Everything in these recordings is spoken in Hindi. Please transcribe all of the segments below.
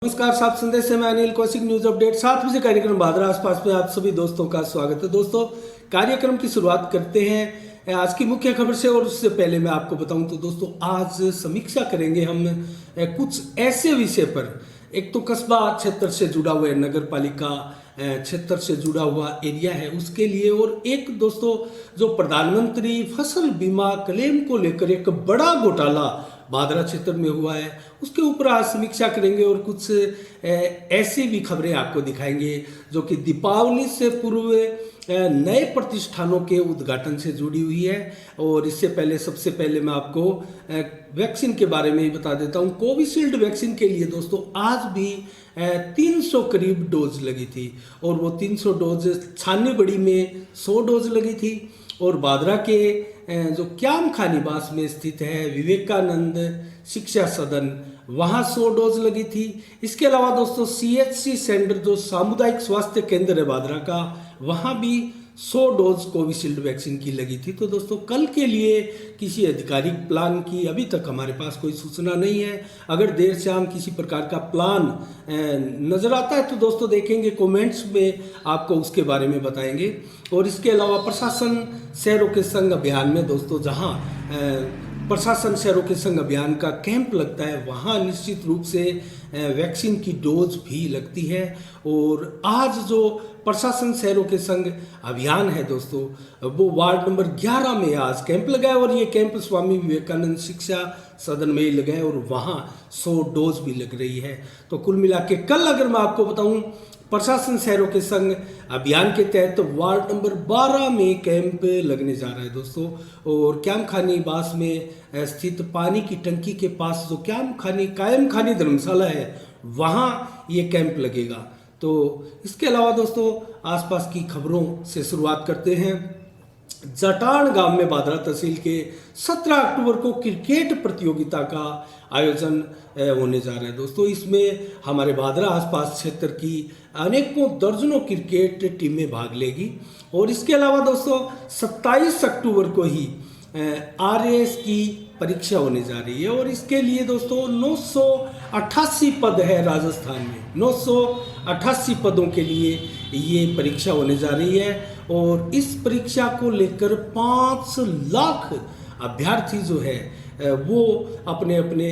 नमस्कार, सात संदेश से मैं अनिल कौशिक। न्यूज अपडेट 7 बजे कार्यक्रम भादरा आसपास में आप सभी दोस्तों का स्वागत है। दोस्तों, कार्यक्रम की शुरुआत करते हैं आज की मुख्य खबर से। और उससे पहले मैं आपको बताऊं तो दोस्तों, आज समीक्षा करेंगे हम कुछ ऐसे विषय पर। एक तो कस्बा क्षेत्र से जुड़ा हुआ है, नगर पालिका क्षेत्र से जुड़ा हुआ एरिया है उसके लिए। और एक दोस्तों, जो प्रधानमंत्री फसल बीमा क्लेम को लेकर एक बड़ा घोटाला भादरा क्षेत्र में हुआ है, उसके ऊपर आज समीक्षा करेंगे। और कुछ ऐसी भी खबरें आपको दिखाएंगे जो कि दीपावली से पूर्व नए प्रतिष्ठानों के उद्घाटन से जुड़ी हुई है। और इससे पहले सबसे पहले मैं आपको वैक्सीन के बारे में ही बता देता हूं। कोविशील्ड वैक्सीन के लिए दोस्तों आज भी 300 करीब डोज लगी थी। और वो 300 डोज छानीबड़ी में 100 डोज लगी थी। और भादरा के जो क्याम खानीबास में स्थित है विवेकानंद शिक्षा सदन, वहाँ 100 डोज लगी थी। इसके अलावा दोस्तों CHC सेंटर, जो सामुदायिक स्वास्थ्य केंद्र है भादरा का, वहाँ भी 100 डोज कोविशील्ड वैक्सीन की लगी थी। तो दोस्तों, कल के लिए किसी आधिकारिक प्लान की अभी तक हमारे पास कोई सूचना नहीं है। अगर देर शाम किसी प्रकार का प्लान नजर आता है तो दोस्तों देखेंगे, कमेंट्स में आपको उसके बारे में बताएंगे। और इसके अलावा प्रशासन शहरों के संग अभियान में दोस्तों, जहाँ प्रशासन शहरों के संग अभियान का कैंप लगता है, वहाँ निश्चित रूप से वैक्सीन की डोज भी लगती है। और आज जो प्रशासन शहरों के संग अभियान है दोस्तों, वो वार्ड नंबर 11 में आज कैंप लगा है। और ये कैंप स्वामी विवेकानंद शिक्षा सदन में ही लगा है और वहाँ 100 डोज भी लग रही है। तो कुल मिला के कल अगर मैं आपको बताऊं, प्रशासन शहरों के संग अभियान के तहत वार्ड नंबर 12 में कैंप लगने जा रहा है दोस्तों। और क्याम खानीबास में स्थित पानी की टंकी के पास जो कायम खानी धर्मशाला है, वहाँ ये कैंप लगेगा। तो इसके अलावा दोस्तों, आसपास की खबरों से शुरुआत करते हैं। जटान गांव में भादरा तहसील के 17 अक्टूबर को क्रिकेट प्रतियोगिता का आयोजन होने जा रहा है दोस्तों। इसमें हमारे भादरा आसपास क्षेत्र की अनेकों दर्जनों क्रिकेट टीमें भाग लेगी। और इसके अलावा दोस्तों 27 अक्टूबर को ही RAS की परीक्षा होने जा रही है। और इसके लिए दोस्तों 988 पद है राजस्थान में। 988 पदों के लिए ये परीक्षा होने जा रही है। और इस परीक्षा को लेकर 5 लाख अभ्यर्थी जो है वो अपने अपने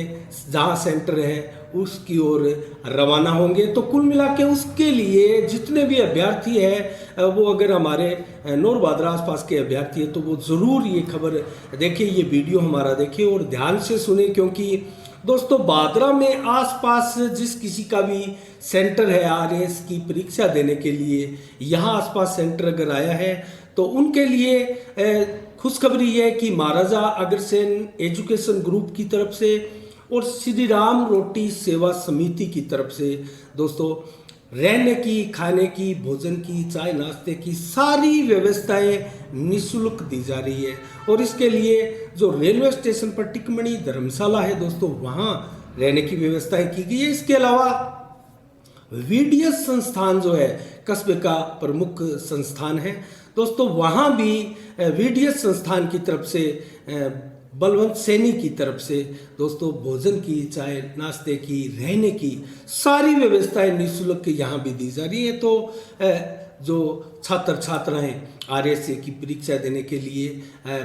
जहाँ सेंटर है उसकी ओर रवाना होंगे। तो कुल मिला के उसके लिए जितने भी अभ्यर्थी हैं, वो अगर हमारे नौर भादरा आसपास के अभ्यर्थी है तो वो ज़रूर ये खबर देखें, ये वीडियो हमारा देखें और ध्यान से सुने। क्योंकि दोस्तों, भादरा में आसपास जिस किसी का भी सेंटर है RAS की परीक्षा देने के लिए, यहाँ आसपास सेंटर अगर आया है तो उनके लिए खुशखबरी है कि महाराजा अग्रसेन एजुकेशन ग्रुप की तरफ से और श्री राम रोटी सेवा समिति की तरफ से दोस्तों रहने की, खाने की, भोजन की, चाय नाश्ते की सारी व्यवस्थाएं निःशुल्क दी जा रही है। और इसके लिए जो रेलवे स्टेशन पर टिकमणी धर्मशाला है दोस्तों, वहाँ रहने की व्यवस्थाएं की गई है। इसके अलावा VDS संस्थान जो है कस्बे का प्रमुख संस्थान है दोस्तों, वहाँ भी VDS संस्थान की तरफ से बलवंत सैनी की तरफ से दोस्तों भोजन की, चाय नाश्ते की, रहने की सारी व्यवस्थाएं निःशुल्क यहाँ भी दी जा रही है। तो जो छात्र छात्राएं RAS की परीक्षा देने के लिए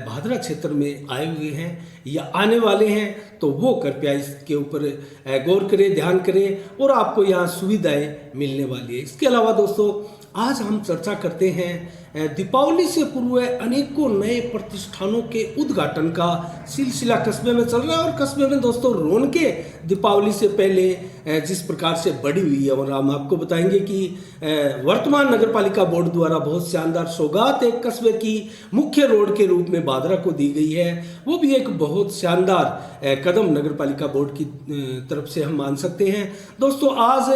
भादरा क्षेत्र में आए हुए हैं या आने वाले हैं, तो वो कृपया इसके ऊपर गौर करें, ध्यान करें और आपको यहाँ सुविधाएं मिलने वाली है। इसके अलावा दोस्तों, आज हम चर्चा करते हैं दीपावली से पूर्व अनेकों नए प्रतिष्ठानों के उद्घाटन का सिलसिला कस्बे में चल रहा है। और कस्बे में दोस्तों रौनकें दीपावली से पहले जिस प्रकार से बढ़ी हुई है, और हम आपको बताएंगे कि वर्तमान नगर पालिका बोर्ड द्वारा बहुत शानदार सौगात एक कस्बे की मुख्य रोड के रूप में भादरा को दी गई है। वो भी एक बहुत शानदार कदम नगर पालिका बोर्ड की तरफ से हम मान सकते हैं दोस्तों। आज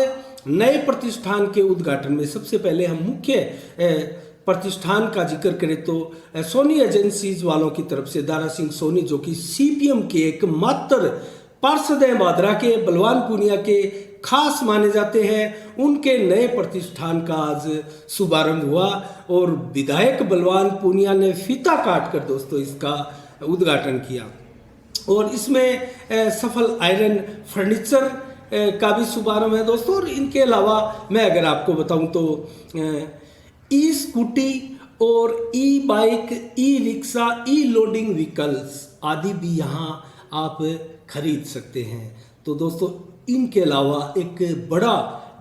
नए प्रतिष्ठान के उद्घाटन में सबसे पहले हम मुख्य प्रतिष्ठान का जिक्र करें तो सोनी एजेंसीज वालों की तरफ से दारा सिंह सोनी, जो कि CPM के एक मात्र पार्षद हैं भादरा के, बलवान पूनिया के खास माने जाते हैं, उनके नए प्रतिष्ठान का आज शुभारंभ हुआ। और विधायक बलवान पूनिया ने फीता काट कर दोस्तों इसका उद्घाटन किया। और इसमें सफल आयरन फर्नीचर का भी शुभारंभ है दोस्तों। और इनके अलावा मैं अगर आपको बताऊं तो ई स्कूटी और ई बाइक, ई रिक्शा, ई लोडिंग व्हीकल्स आदि भी यहाँ आप खरीद सकते हैं। तो दोस्तों इनके अलावा एक बड़ा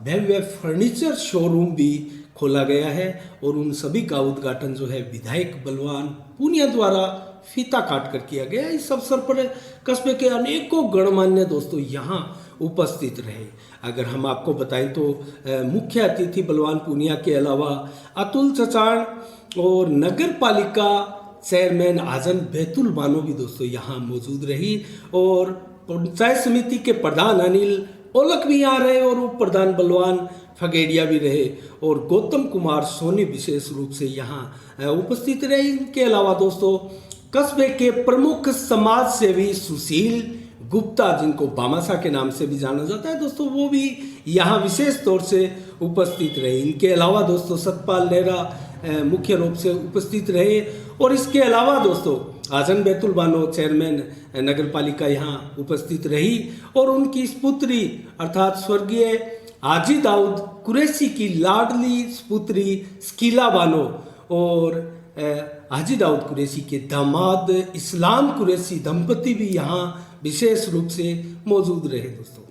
भव्य फर्नीचर शोरूम भी खोला गया है और उन सभी का उद्घाटन जो है विधायक बलवान पूनिया द्वारा फीता काट कर किया गया। इस अवसर पर कस्बे के अनेकों गणमान्य दोस्तों यहाँ उपस्थित रहे। अगर हम आपको बताएं तो मुख्य अतिथि बलवान पूनिया के अलावा अतुल चचाण और नगर पालिका चेयरमैन आजन बैतुल बानो भी दोस्तों यहाँ मौजूद रही और पंचायत समिति के प्रधान अनिल ओलक भी यहाँ रहे और उप प्रधान बलवान फगेड़िया भी रहे और गौतम कुमार सोनी विशेष रूप से यहाँ उपस्थित रहे। इनके अलावा दोस्तों कस्बे के प्रमुख समाज सेवी सुशील गुप्ता, जिनको बामासा के नाम से भी जाना जाता है दोस्तों, वो भी यहाँ विशेष तौर से उपस्थित रहे। इनके अलावा दोस्तों सतपाल नेहरा मुख्य रूप से उपस्थित रहे और इसके अलावा दोस्तों आजन बैतुल बानो चेयरमैन नगर पालिका यहाँ उपस्थित रही और उनकी पुत्री अर्थात स्वर्गीय हाजी दाऊद कुरैशी की लाडली पुत्री स्कीला बानो और हाजी दाऊद कुरैशी के दामाद इस्लाम कुरैशी दंपति भी यहाँ विशेष रूप से मौजूद रहे दोस्तों।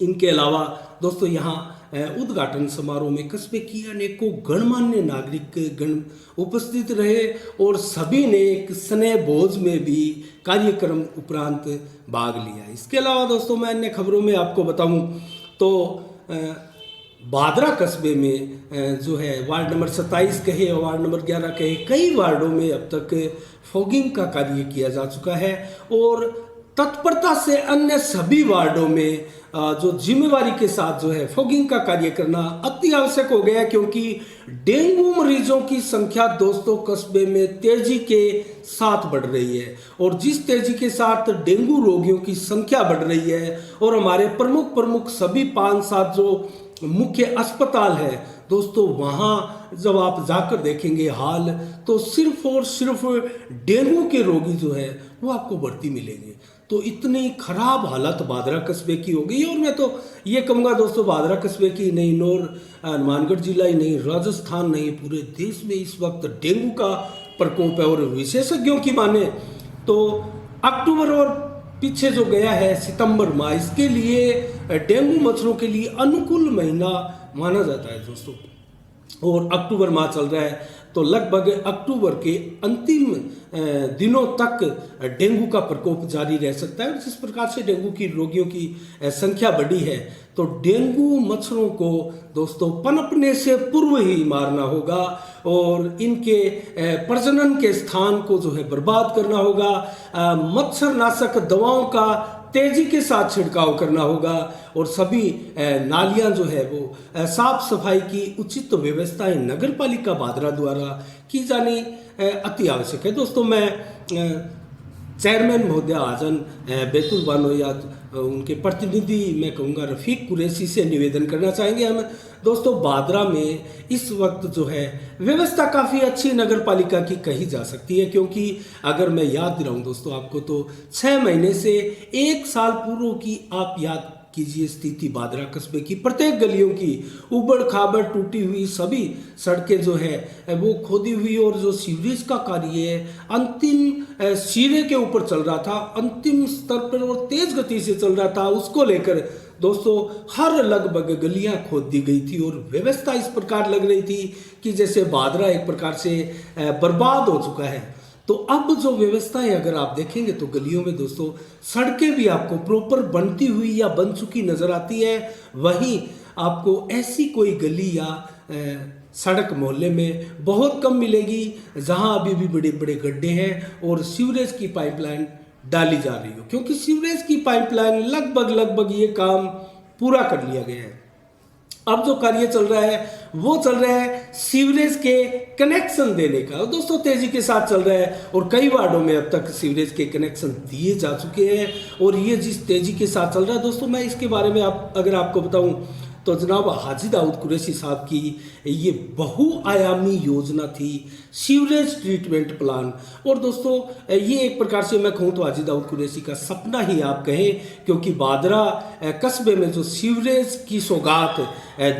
इनके अलावा दोस्तों यहाँ उद्घाटन समारोह में कस्बे की अनेकों गणमान्य नागरिक गण उपस्थित रहे और सभी ने एक स्नेह भोज में भी कार्यक्रम उपरांत भाग लिया। इसके अलावा दोस्तों मैं अन्य खबरों में आपको बताऊं तो बादरा कस्बे में जो है वार्ड नंबर 27 कहे और वार्ड नंबर 11 कहे, कई वार्डों में अब तक फॉगिंग का कार्य किया जा चुका है और तत्परता से अन्य सभी वार्डों में जो जिम्मेवारी के साथ जो है फॉगिंग का कार्य करना अति आवश्यक हो गया, क्योंकि डेंगू मरीजों की संख्या दोस्तों कस्बे में तेजी के साथ बढ़ रही है और जिस तेजी के साथ डेंगू रोगियों की संख्या बढ़ रही है और हमारे प्रमुख सभी 5-7 जो मुख्य अस्पताल है दोस्तों, वहाँ जब आप जाकर देखेंगे हाल तो सिर्फ और सिर्फ डेंगू के रोगी जो है वो आपको बढ़ती मिलेंगे। तो इतनी खराब हालत बादरा कस्बे की हो गई और मैं तो ये कहूँगा दोस्तों बादरा कस्बे की नहीं नौर हनुमानगढ़ जिला ही नहीं, राजस्थान नहीं, पूरे देश में इस वक्त डेंगू का प्रकोप है और विशेषज्ञों की माने तो अक्टूबर और पीछे जो गया है सितंबर माह, इसके लिए डेंगू मच्छरों के लिए अनुकूल महीना माना जाता है दोस्तों। और अक्टूबर माह चल रहा है तो लगभग अक्टूबर के अंतिम दिनों तक डेंगू का प्रकोप जारी रह सकता है। और जिस प्रकार से डेंगू की रोगियों की संख्या बढ़ी है तो डेंगू मच्छरों को दोस्तों पनपने से पूर्व ही मारना होगा और इनके प्रजनन के स्थान को जो है बर्बाद करना होगा। मच्छरनाशक दवाओं का तेजी के साथ छिड़काव करना होगा और सभी नालियां जो है वो साफ सफाई की उचित व्यवस्थाएं नगर पालिका बादरा द्वारा की जानी अति आवश्यक है। दोस्तों मैं चेयरमैन महोदय आजन बैतुल बानो या उनके प्रतिनिधि मैं कहूँगा रफीक कुरैशी से निवेदन करना चाहेंगे हम दोस्तों, बादरा में इस वक्त जो है व्यवस्था काफ़ी अच्छी नगर पालिका की कही जा सकती है, क्योंकि अगर मैं याद दिलाऊं दोस्तों आपको तो 6 महीने से 1 साल पूर्व की आप याद कीजिए स्थिति बादरा कस्बे की प्रत्येक गलियों की उबड़ खाबड़ टूटी हुई सभी सड़कें जो है वो खोदी हुई और जो सीवरेज का कार्य है अंतिम सिरे के ऊपर चल रहा था, अंतिम स्तर पर और तेज गति से चल रहा था, उसको लेकर दोस्तों हर लगभग गलियां खोद दी गई थी और व्यवस्था इस प्रकार लग रही थी कि जैसे बादरा एक प्रकार से बर्बाद हो चुका है। तो अब जो व्यवस्थाएं अगर आप देखेंगे तो गलियों में दोस्तों सड़कें भी आपको प्रॉपर बनती हुई या बन चुकी नजर आती है, वहीं आपको ऐसी कोई गली या सड़क मोहल्ले में बहुत कम मिलेगी जहां अभी भी बड़े बड़े गड्ढे हैं और सीवरेज की पाइपलाइन डाली जा रही हो, क्योंकि सीवरेज की पाइपलाइन लगभग ये काम पूरा कर लिया गया है। अब जो कार्य चल रहा है वो चल रहा है सीवरेज के कनेक्शन देने का, दोस्तों तेजी के साथ चल रहा है और कई वार्डों में अब तक सीवरेज के कनेक्शन दिए जा चुके हैं और ये जिस तेजी के साथ चल रहा है दोस्तों, मैं इसके बारे में अगर आपको बताऊं तो जनाब हाजी दाऊद कुरैशी साहब की ये बहुआयामी योजना थी सीवरेज ट्रीटमेंट प्लान। और दोस्तों ये एक प्रकार से मैं कहूँ तो हाजी दाऊद कुरैशी का सपना ही आप कहें, क्योंकि बादरा कस्बे में जो सीवरेज की सौगात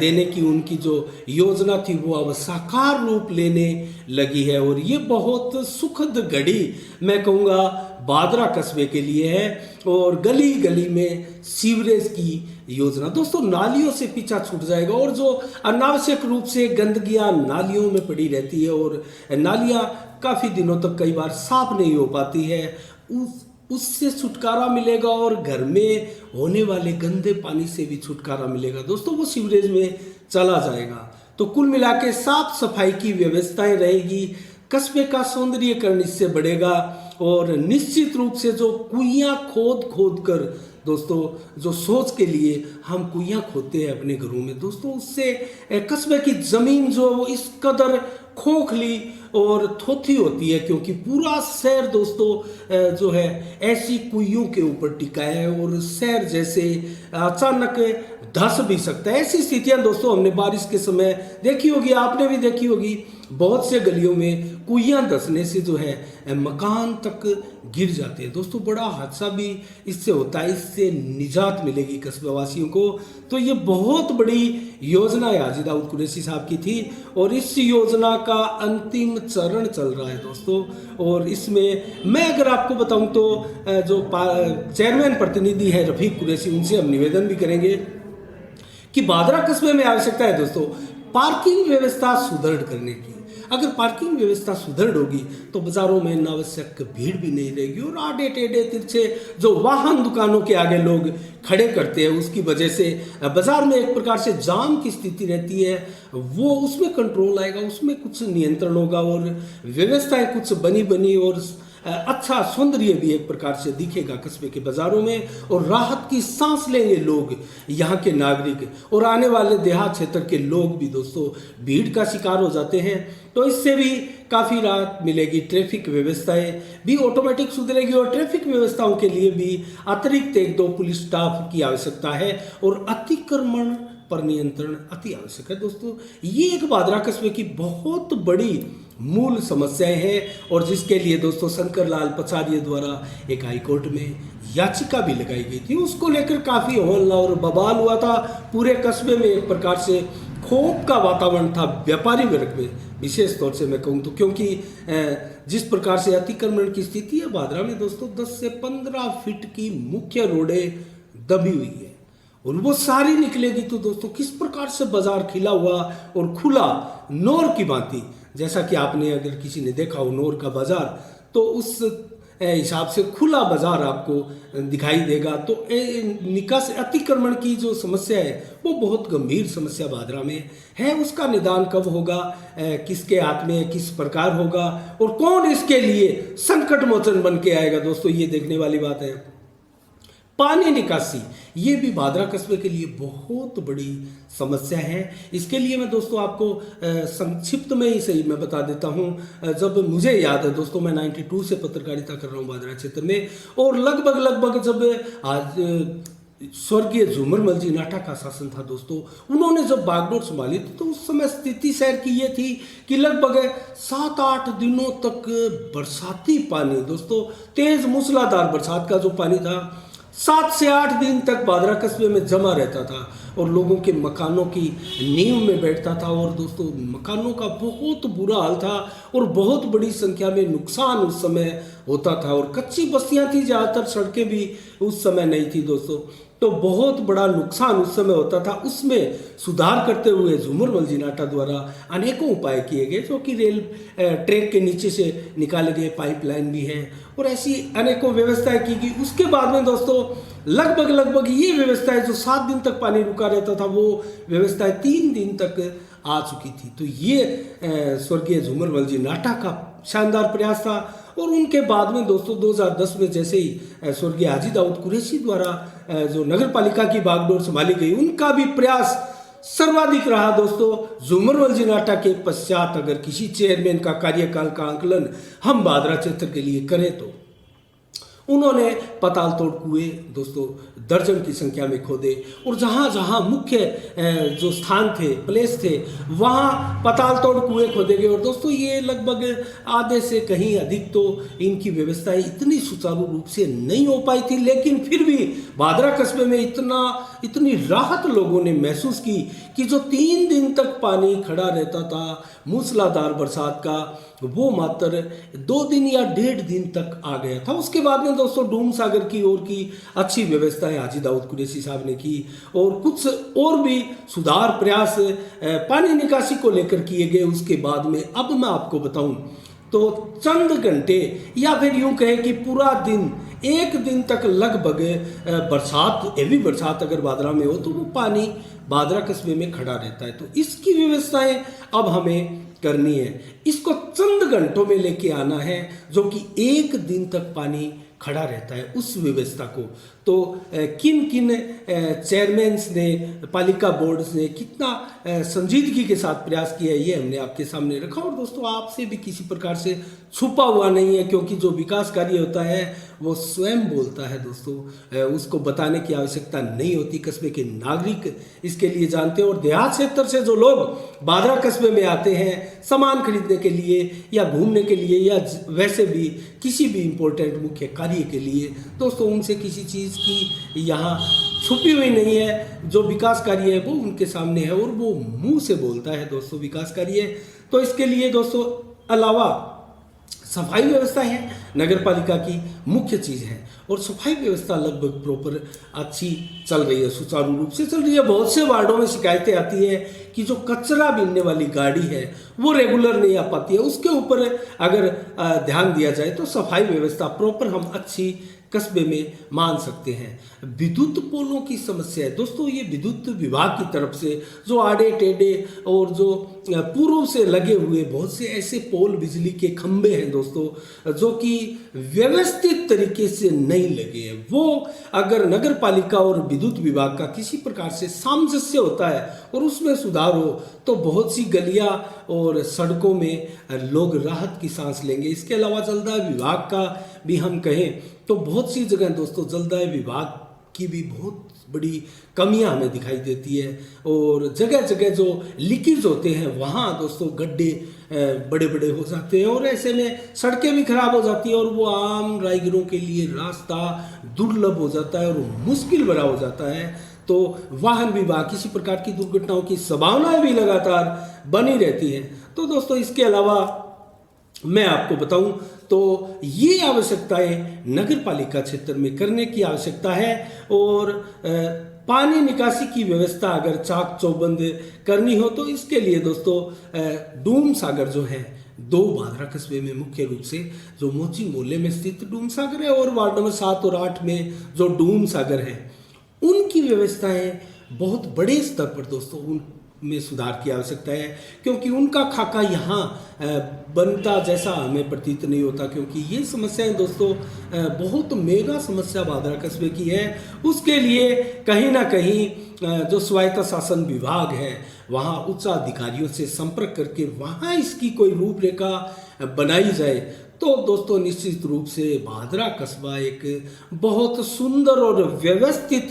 देने की उनकी जो योजना थी वो अब साकार रूप लेने लगी है। और ये बहुत सुखद घड़ी मैं कहूँगा बादरा कस्बे के लिए है। और गली गली में सीवरेज की योजना दोस्तों, नालियों से पीछा छूट जाएगा। और जो अनावश्यक रूप से गंदगियां नालियों में पड़ी रहती है और नालियां काफ़ी दिनों तक कई बार साफ नहीं हो पाती है, उससे छुटकारा मिलेगा। और घर में होने वाले गंदे पानी से भी छुटकारा मिलेगा दोस्तों, वो सीवरेज में चला जाएगा। तो कुल मिला के साफ सफाई की व्यवस्थाएं रहेगी, कस्बे का सौंदर्यीकरण इससे बढ़ेगा। और निश्चित रूप से जो कुइयाँ खोद खोद कर दोस्तों, जो सोच के लिए हम कुइयाँ खोदते हैं अपने घरों में दोस्तों, उससे कस्बे की ज़मीन जो इस कदर खोखली और थोथी होती है, क्योंकि पूरा शहर दोस्तों जो है ऐसी कुइयों के ऊपर टिका है और शहर जैसे अचानक धस भी सकता है। ऐसी स्थितियां दोस्तों हमने बारिश के समय देखी होगी, आपने भी देखी होगी। बहुत से गलियों में कुइयां धंसने से जो है मकान तक गिर जाते हैं दोस्तों, बड़ा हादसा भी इससे होता है। इससे निजात मिलेगी कस्बे वासियों को। तो ये बहुत बड़ी योजना हाजी दाऊद कुरैशी साहब की थी और इस योजना का अंतिम चरण चल रहा है दोस्तों। और इसमें मैं अगर आपको बताऊं तो जो चेयरमैन प्रतिनिधि है रफीक कुरैशी, उनसे हम निवेदन भी करेंगे कि बादरा कस्बे में आवश्यकता है दोस्तों पार्किंग व्यवस्था सुदृढ़ करने की। अगर पार्किंग व्यवस्था सुदृढ़ होगी तो बाजारों में अनावश्यक भीड़ भी नहीं रहेगी। और आड़े टेढ़े तिरछे जो वाहन दुकानों के आगे लोग खड़े करते हैं, उसकी वजह से बाजार में एक प्रकार से जाम की स्थिति रहती है, वो उसमें कंट्रोल आएगा, उसमें कुछ नियंत्रण होगा और व्यवस्थाएं कुछ बनी बनी और अच्छा सौंदर्य भी एक प्रकार से दिखेगा कस्बे के बाजारों में। और राहत की सांस लेंगे लोग, यहाँ के नागरिक और आने वाले देहात क्षेत्र के लोग भी दोस्तों भीड़ का शिकार हो जाते हैं, तो इससे भी काफ़ी राहत मिलेगी। ट्रैफिक व्यवस्थाएं भी ऑटोमेटिक सुधरेगी और ट्रैफिक व्यवस्थाओं के लिए भी अतिरिक्त 1-2 पुलिस स्टाफ की आवश्यकता है और अतिक्रमण पर नियंत्रण अति आवश्यक है दोस्तों। ये एक बादरा कस्बे की बहुत बड़ी मूल समस्याएं हैं और जिसके लिए दोस्तों शंकर लाल पचारिया द्वारा एक हाईकोर्ट में याचिका भी लगाई गई थी। उसको लेकर काफ़ी हल्ला और बवाल हुआ था पूरे कस्बे में, एक प्रकार से खौफ का वातावरण था व्यापारी वर्ग में, विशेष तौर से मैं कहूँ तो, क्योंकि जिस प्रकार से अतिक्रमण की स्थिति है बादरा में दोस्तों 10 से 15 फीट की मुख्य रोडें दबी हुई है और वो सारी निकलेगी तो दोस्तों किस प्रकार से बाजार खिला हुआ और खुला नौर की भांति, जैसा कि आपने अगर किसी ने देखा हो नौर का बाजार, तो उस हिसाब से खुला बाजार आपको दिखाई देगा। तो निकास अतिक्रमण की जो समस्या है वो बहुत गंभीर समस्या बादरा में है। उसका निदान कब होगा, किसके हाथ में किस प्रकार होगा और कौन इसके लिए संकट मोचन बन के आएगा दोस्तों, ये देखने वाली बात है। पानी निकासी ये भी बादरा कस्बे के लिए बहुत बड़ी समस्या है। इसके लिए मैं दोस्तों आपको संक्षिप्त में ही सही मैं बता देता हूँ। जब मुझे याद है दोस्तों मैं 92 से पत्रकारिता कर रहा हूँ बादरा क्षेत्र में, और लगभग जब आज स्वर्गीय झूमरमल जी नाटा का शासन था दोस्तों, उन्होंने जब बागडोर संभाली थी तो उस समय स्थिति शहर की ये थी कि लगभग 7-8 दिनों तक बरसाती पानी दोस्तों, तेज मूसलाधार बरसात का जो पानी था 7 से 8 दिन तक बादरा कस्बे में जमा रहता था और लोगों के मकानों की नींव में बैठता था। और दोस्तों मकानों का बहुत बुरा हाल था और बहुत बड़ी संख्या में नुकसान उस समय होता था और कच्ची बस्तियां थी, ज़्यादातर सड़कें भी उस समय नहीं थी दोस्तों, तो बहुत बड़ा नुकसान उस समय होता था। उसमें सुधार करते हुए झूमरमल जी नाटा द्वारा अनेकों उपाय किए गए, जो कि रेल ट्रैक के नीचे से निकाले गए पाइपलाइन भी हैं और ऐसी अनेकों व्यवस्थाएं की गई। उसके बाद में दोस्तों लगभग ये व्यवस्थाएं जो 7 दिन तक पानी रुका रहता था वो व्यवस्थाएं 3 दिन तक आ चुकी थी। तो ये स्वर्गीय झूमरमल जी नाटा का शानदार प्रयास था। और उनके बाद में दोस्तों 2010 में जैसे ही स्वर्गीय हाजी दाऊद कुरैशी द्वारा जो नगर पालिका की बागडोर संभाली गई, उनका भी प्रयास सर्वाधिक रहा दोस्तों। झूमरमल जी नाटा के पश्चात अगर किसी चेयरमैन का कार्यकाल का आंकलन हम बादरा क्षेत्र के लिए करें तो उन्होंने पताल तोड़ कुएं दोस्तों दर्जन की संख्या में खोदे और जहाँ जहाँ मुख्य जो स्थान थे, प्लेस थे, वहाँ पताल तोड़ कुएं खोदे गए। और दोस्तों ये लगभग आधे से कहीं अधिक तो इनकी व्यवस्थाएं इतनी सुचारू रूप से नहीं हो पाई थी, लेकिन फिर भी भादरा कस्बे में इतनी राहत लोगों ने महसूस की कि जो 3 दिन तक पानी खड़ा रहता था मूसलाधार बरसात का, वो मात्र 2 दिन या 1.5 दिन तक आ गया था। उसके बाद में दोस्तों डूम सागर की ओर की अच्छी व्यवस्थाएं हाजी दाऊद कुरैशी साहब ने की और कुछ और भी सुधार प्रयास पानी निकासी को लेकर किए गए। उसके बाद में अब मैं आपको बताऊं तो चंद घंटे या फिर यूं कहें कि पूरा दिन, 1 दिन तक लगभग बरसात, हेवी बरसात अगर भादरा में हो तो वो पानी भादरा कस्बे में खड़ा रहता है। तो इसकी व्यवस्थाएं अब हमें करनी है, इसको चंद घंटों में लेके आना है, जो कि 1 दिन तक पानी खड़ा रहता है उस व्यवस्था को। तो किन किन चेयरमैन्स ने, पालिका बोर्ड्स ने कितना संजीदगी के साथ प्रयास किया है, ये हमने आपके सामने रखा। और दोस्तों आपसे भी किसी प्रकार से छुपा हुआ नहीं है, क्योंकि जो विकास कार्य होता है वो स्वयं बोलता है दोस्तों, उसको बताने की आवश्यकता नहीं होती। कस्बे के नागरिक इसके लिए जानते हैं और देहात क्षेत्र से जो लोग भादरा कस्बे में आते हैं सामान खरीदने के लिए या घूमने के लिए या वैसे भी किसी भी इम्पोर्टेंट मुख्य कार्य के लिए, दोस्तों उनसे किसी चीज़ की यहाँ छुपी हुई नहीं है। जो विकास कार्य है वो उनके सामने है और वो मुंह से बोलता है दोस्तों विकास कार्य। तो इसके लिए दोस्तों अलावा सफाई व्यवस्था है नगर पालिका की मुख्य चीज़ है, और सफाई व्यवस्था लगभग प्रॉपर अच्छी चल रही है, सुचारू रूप से चल रही है। बहुत से वार्डों में शिकायतें आती है कि जो कचरा बीनने वाली गाड़ी है वो रेगुलर नहीं आ पाती है, उसके ऊपर अगर ध्यान दिया जाए तो सफाई व्यवस्था प्रॉपर हम अच्छी कस्बे में मान सकते हैं। विद्युत पोलों की समस्या है दोस्तों, ये विद्युत विभाग की तरफ से जो आड़े टेढ़े और जो पूर्व से लगे हुए बहुत से ऐसे पोल, बिजली के खंभे हैं दोस्तों जो कि व्यवस्थित तरीके से नहीं लगे हैं, वो अगर नगर पालिका और विद्युत विभाग का किसी प्रकार से सामंजस्य होता है और उसमें सुधार हो तो बहुत सी गलियां और सड़कों में लोग राहत की सांस लेंगे। इसके अलावा जलदाय विभाग का भी हम कहें तो बहुत सी जगह दोस्तों जलदाय विभाग की भी बहुत बड़ी कमियां हमें दिखाई देती है, और जगह जगह जो लीकेज होते हैं वहाँ दोस्तों गड्ढे बड़े बड़े हो जाते हैं और ऐसे में सड़कें भी खराब हो जाती हैं और वो आम राहगीरों के लिए रास्ता दुर्लभ हो जाता है और मुश्किल भरा हो जाता है। तो वाहन विभाग किसी प्रकार की दुर्घटनाओं की संभावनाएं भी लगातार बनी रहती हैं। तो दोस्तों इसके अलावा मैं आपको बताऊं तो ये आवश्यकताएं नगर पालिका क्षेत्र में करने की आवश्यकता है, और पानी निकासी की व्यवस्था अगर चाक चौबंद करनी हो तो इसके लिए दोस्तों डूम सागर जो है 2 भादरा कस्बे में मुख्य रूप से जो मोची मोहल्ले में स्थित डूम सागर है और वार्ड नंबर 7 और 8 में जो डूम सागर है, उनकी व्यवस्थाएं बहुत बड़े स्तर पर दोस्तों उनमें सुधार की आवश्यकता है, क्योंकि उनका खाका यहाँ बनता जैसा हमें प्रतीत नहीं होता। क्योंकि ये समस्याएं दोस्तों बहुत मेगा समस्या भादरा कस्बे की है। उसके लिए कहीं ना कहीं जो स्वायत्त शासन विभाग है वहाँ उच्च अधिकारियों से संपर्क करके वहाँ इसकी कोई रूपरेखा बनाई जाए तो दोस्तों निश्चित रूप से भादरा कस्बा एक बहुत सुंदर और व्यवस्थित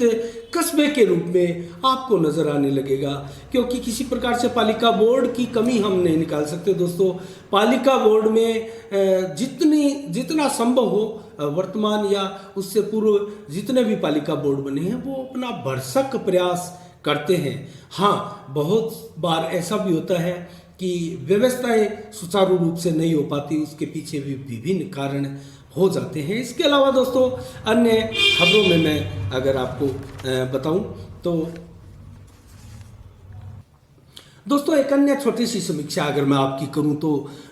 कस्बे के रूप में आपको नजर आने लगेगा। क्योंकि किसी प्रकार से पालिका बोर्ड की कमी हम नहीं निकाल सकते दोस्तों। पालिका बोर्ड में जितना संभव हो वर्तमान या उससे पूर्व जितने भी पालिका बोर्ड बने हैं वो अपना भरसक प्रयास करते हैं। हाँ, बहुत बार ऐसा भी होता है कि व्यवस्थाएं सुचारू रूप से नहीं हो पाती, उसके पीछे भी विभिन्न कारण हो जाते हैं। इसके अलावा दोस्तों अन्य खबरों में मैं अगर आपको बताऊं तो दोस्तों एक अन्य छोटी सी समीक्षा अगर मैं आपकी करूं तो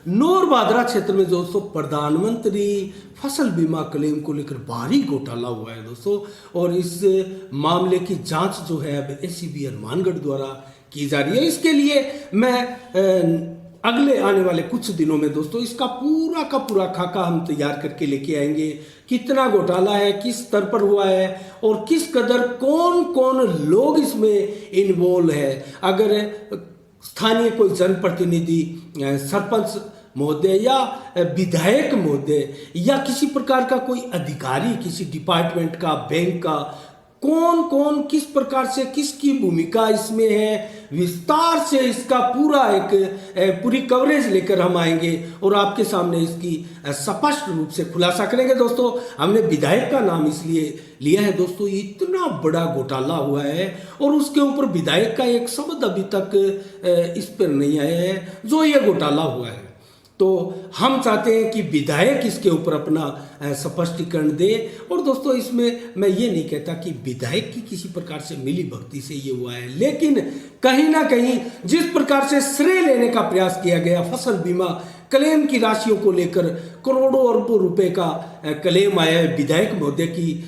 नौर भादरा क्षेत्र में दोस्तों प्रधानमंत्री फसल बीमा क्लेम को लेकर भारी घोटाला हुआ है दोस्तों, और इस मामले की जांच जो है अब एसीबी हनुमानगढ़ द्वारा की जा रही है। इसके लिए मैं अगले आने वाले कुछ दिनों में दोस्तों इसका पूरा का पूरा खाका हम तैयार करके लेके आएंगे। कितना घोटाला है, किस स्तर पर हुआ है और किस कदर कौन कौन लोग इसमें इन्वॉल्व है। अगर स्थानीय कोई जनप्रतिनिधि, सरपंच महोदय या विधायक महोदय या किसी प्रकार का कोई अधिकारी किसी डिपार्टमेंट का, बैंक का, कौन कौन किस प्रकार से किसकी भूमिका इसमें है, विस्तार से इसका पूरा एक पूरी कवरेज लेकर हम आएंगे और आपके सामने इसकी स्पष्ट रूप से खुलासा करेंगे। दोस्तों, हमने विधायक का नाम इसलिए लिया है दोस्तों, इतना बड़ा घोटाला हुआ है और उसके ऊपर विधायक का एक शब्द अभी तक इस पर नहीं आया है जो ये घोटाला हुआ है। तो हम चाहते हैं कि विधायक इसके ऊपर अपना स्पष्टीकरण दे। और दोस्तों, इसमें मैं ये नहीं कहता कि विधायक की किसी प्रकार से मिली भक्ति से ये हुआ है, लेकिन कहीं ना कहीं जिस प्रकार से श्रेय लेने का प्रयास किया गया, फसल बीमा क्लेम की राशियों को लेकर करोड़ों अरबों रुपए का क्लेम आया है, विधायक महोदय की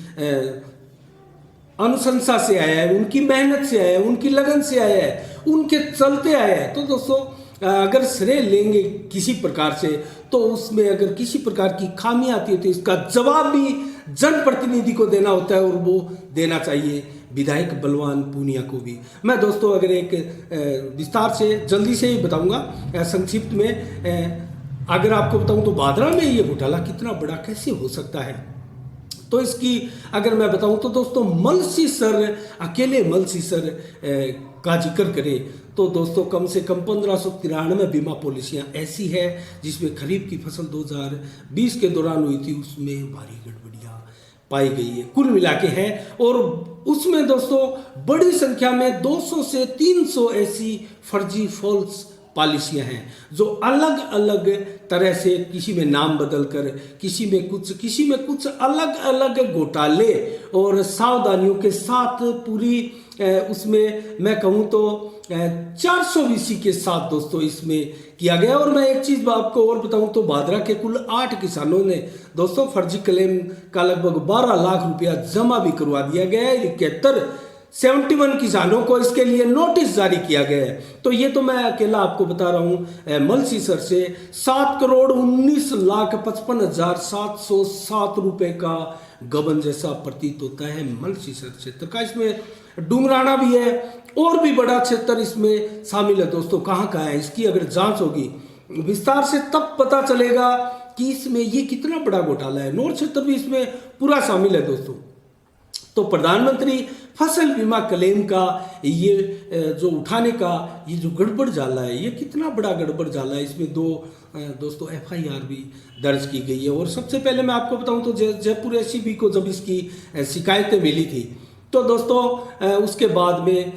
अनुशंसा से आया है, उनकी मेहनत से आया है, उनकी लगन से आया है, उनके चलते आया है। तो दोस्तों, अगर श्रेय लेंगे किसी प्रकार से तो उसमें अगर किसी प्रकार की खामी आती है तो इसका जवाब भी जनप्रतिनिधि को देना होता है और वो देना चाहिए विधायक बलवान पूनिया को भी। मैं दोस्तों अगर एक विस्तार से जल्दी से ही बताऊंगा, संक्षिप्त में अगर आपको बताऊं तो भादरा में ये घोटाला कितना बड़ा कैसे हो सकता है, तो इसकी अगर मैं बताऊं तो दोस्तों मलसी सर, अकेले मलसी सर का जिक्र करें तो दोस्तों कम से कम 1593 बीमा पॉलिसियां ऐसी है जिसमें खरीफ की फसल 2020 के दौरान हुई थी, उसमें भारी गड़बड़ियां पाई गई है, कुल मिला के है। और उसमें दोस्तों बड़ी संख्या में 200 से 300 ऐसी फर्जी फॉल्स पॉलिसियां हैं जो अलग अलग तरह से किसी में नाम बदलकर किसी में कुछ अलग अलग घोटाले और सावधानियों के साथ पूरी उसमें मैं कहूँ तो 420 के साथ दोस्तों इसमें किया गया। और मैं एक चीज़ आपको और बताऊं तो भादरा के कुल 8 किसानों ने दोस्तों फर्जी क्लेम का लगभग 12 लाख रुपया जमा भी करवा दिया गया है। 71 किसानों को इसके लिए नोटिस जारी किया गया है। तो ये तो मैं अकेला आपको बता रहा हूँ मलसी सर से 7,19,55,707 रुपए का गबन जैसा प्रतीत होता है मलसी सर क्षेत्र का। इसमें डुमराना भी है और भी बड़ा क्षेत्र इसमें शामिल है। दोस्तों कहाँ है इसकी अगर जांच होगी विस्तार से तब पता चलेगा कि इसमें ये कितना बड़ा घोटाला है। नौर क्षेत्र भी इसमें पूरा शामिल है दोस्तों। तो प्रधानमंत्री फसल बीमा क्लेम का ये जो उठाने का ये जो गड़बड़ जाला है, ये कितना बड़ा गड़बड़ जाला है। इसमें दोस्तों FIR भी दर्ज की गई है। और सबसे पहले मैं आपको बताऊं तो जयपुर SCB को जब इसकी शिकायतें मिली थी तो दोस्तों उसके बाद में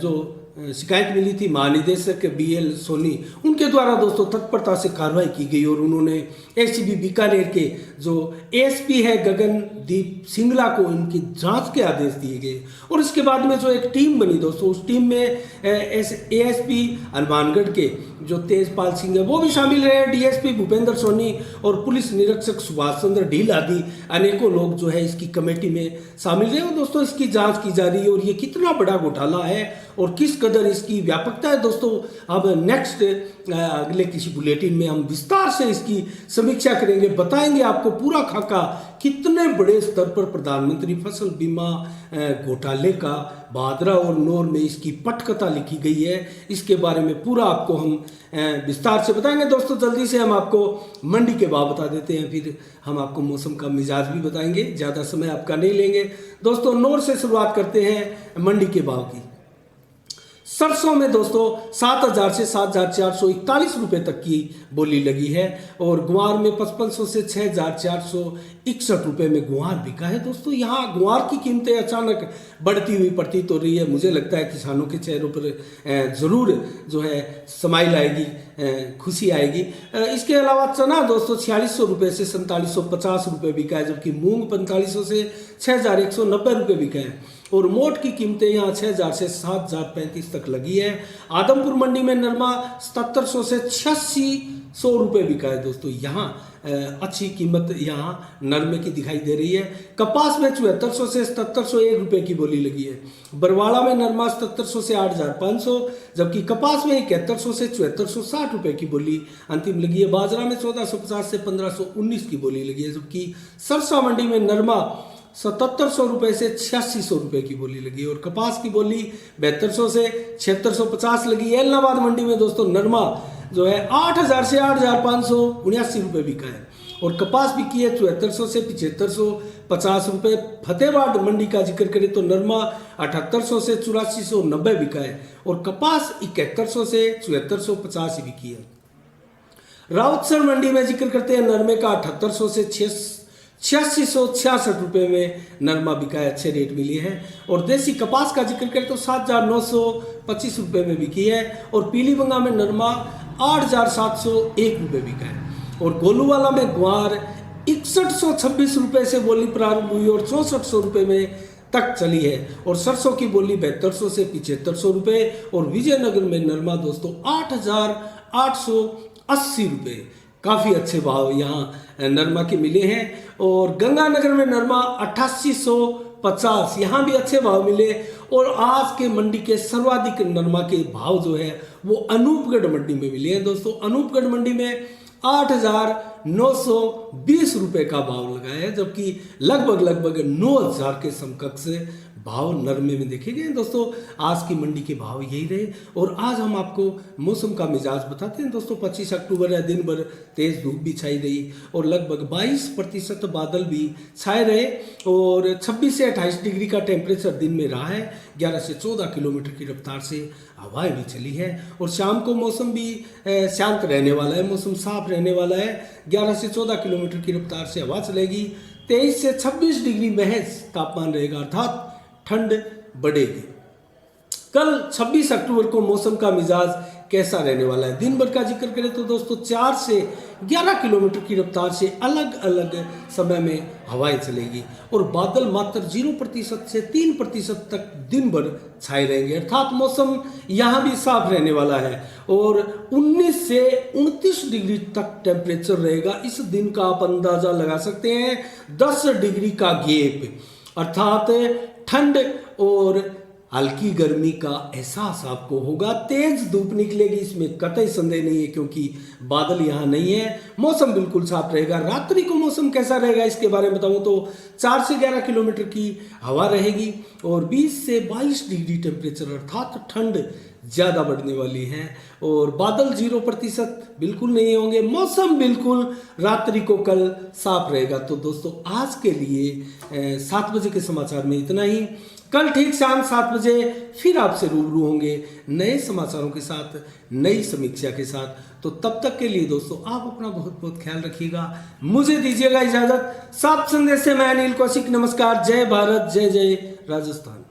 जो शिकायत मिली थी महानिदेशक BL सोनी, उनके द्वारा दोस्तों तत्परता से कार्रवाई की गई और उन्होंने SCB बीकानेर के जो ASP है गगनदीप सिंगला को इनकी जांच के आदेश दिए गए। और इसके बाद में जो एक टीम बनी दोस्तों, उस टीम में ASP हनुमानगढ़ के जो तेजपाल सिंह है वो भी शामिल रहे, DSP भूपेंद्र सोनी और पुलिस निरीक्षक सुभाष चंद्र ढील आदि अनेकों लोग जो है इसकी कमेटी में शामिल रहे। और दोस्तों इसकी जांच की जा रही है और ये कितना बड़ा घोटाला है और किस कदर इसकी व्यापकता है दोस्तों अब नेक्स्ट अगले किसी बुलेटिन में हम विस्तार से इसकी समीक्षा करेंगे, बताएंगे आपको पूरा खाका कितने बड़े स्तर पर प्रधानमंत्री फसल बीमा घोटाले का भादरा और नौर में इसकी पटकथा लिखी गई है। इसके बारे में पूरा आपको हम विस्तार से बताएंगे। दोस्तों जल्दी से हम आपको मंडी के भाव बता देते हैं, फिर हम आपको मौसम का मिजाज भी बताएंगे, ज़्यादा समय आपका नहीं लेंगे। दोस्तों नौर से शुरुआत करते हैं मंडी के भाव की। सरसों में दोस्तों 7,000 से 7,441 रुपए तक की बोली लगी है और गुआर में 5,500 से 6,461 रुपए में गुआर बिका है। दोस्तों यहाँ गुआर की कीमतें अचानक बढ़ती हुई प्रतीत हो रही है। मुझे लगता है किसानों के चेहरों पर जरूर जो है स्माइल आएगी, खुशी आएगी। इसके अलावा चना दोस्तों 4600 रुपये से 4750 रुपये बिका है, जबकि मूंग 4500 से 6190 रुपये बिका है और मोट की कीमतें यहाँ 6,000 से 7,035 तक लगी है। आदमपुर मंडी में नरमा 7700 से 8600 रुपये बिका है। दोस्तों यहाँ अच्छी कीमत यहाँ नरमे की दिखाई दे रही है। कपास में 7400 से 7701 रुपये की बोली लगी है। बरवाड़ा में नरमा 7700 से 8500, जबकि कपास में 7100 से 7460 रुपये की बोली अंतिम लगी है। बाजरा में 1450 से 1519 की बोली लगी है, जबकि सरसा मंडी में नरमा 7700 रुपये से 8600 रुपये की बोली लगी और कपास की बोली 7200 से 7650 लगी है। इलाहाबाद मंडी में दोस्तों नरमा जो है 8,000 से 8,579 रुपये बिका है। और कपास बिकी है 7400 से 7550 रुपये। फतेहबाद मंडी का जिक्र करें तो नरमा 7800 से 8490 बिका है और कपास 7100 से 7450 बिकी है। राउतसर मंडी में जिक्र करते हैं नरमे का 7800 से 8666 रुपये में नरमा बिका है, अच्छे रेट मिले हैं। और देसी कपास का जिक्र करें तो 7,925 रुपये में बिकी है और पीलीबंगा में नरमा 8,701 रुपये बिका है। और गोलूवाला में ग्वार 6126 रुपये से बोली प्रारंभ हुई और 6400 रुपये में तक चली है। और सरसों की बोली 7200 से 7500 रुपये। और विजयनगर में नरमा दोस्तों 8,880 रुपये, काफ़ी अच्छे भाव यहाँ नरमा के मिले हैं। और गंगानगर में नरमा 8850, यहाँ भी अच्छे भाव मिले। और आज के मंडी के सर्वाधिक नरमा के भाव जो है वो अनूपगढ़ मंडी में मिले हैं दोस्तों। अनूपगढ़ मंडी में 8,920 रुपये का भाव लगा है, जबकि लगभग 9,000 के समकक्ष भाव नरमे में देखे गए दोस्तों। आज की मंडी के भाव यही रहे। और आज हम आपको मौसम का मिजाज बताते हैं दोस्तों। 25 अक्टूबर है, दिन भर तेज धूप भी छाई रही और लगभग 22% बादल भी छाए रहे। और 26 से 28 डिग्री का टेम्परेचर दिन में रहा है। 11 से 14 किलोमीटर की रफ्तार से हवाएं भी चली है। और शाम को मौसम भी शांत रहने वाला है, मौसम साफ रहने वाला है। 11 से 14 किलोमीटर की रफ्तार से हवा चलेगी। 23 से 26 डिग्री महज तापमान रहेगा, अर्थात ठंड बढ़ेगी। कल 26 अक्टूबर को मौसम का मिजाज कैसा रहने वाला है, दिन भर का जिक्र करें तो दोस्तों 4 से 11 किलोमीटर की रफ्तार से अलग अलग समय में हवाएं चलेगी। और बादल मात्र 0% से 3% तक दिन भर छाए रहेंगे, अर्थात मौसम यहाँ भी साफ रहने वाला है। और 19 से 29 डिग्री तक टेम्परेचर रहेगा। इस दिन का आप अंदाजा लगा सकते हैं, 10 डिग्री का गैप, अर्थात ठंड और हल्की गर्मी का एहसास आपको होगा। तेज धूप निकलेगी, इसमें कतई संदेह नहीं है, क्योंकि बादल यहाँ नहीं है। मौसम बिल्कुल साफ रहेगा। रात्रि को मौसम कैसा रहेगा इसके बारे में बताऊं तो 4 से 11 किलोमीटर की हवा रहेगी और 20 से 22 डिग्री टेम्परेचर, अर्थात ठंड ज़्यादा बढ़ने वाली है। और बादल 0% बिल्कुल नहीं होंगे। मौसम बिल्कुल रात्रि को कल साफ रहेगा। तो दोस्तों आज के लिए 7 बजे के समाचार में इतना ही। कल ठीक शाम 7 बजे फिर आपसे रूबरू होंगे नए समाचारों के साथ, नई समीक्षा के साथ। तो तब तक के लिए दोस्तों आप अपना बहुत बहुत ख्याल रखिएगा। मुझे दीजिएगा इजाजत। सात संदेश से मैं अनिल कौशिक, नमस्कार। जय भारत, जय जय राजस्थान।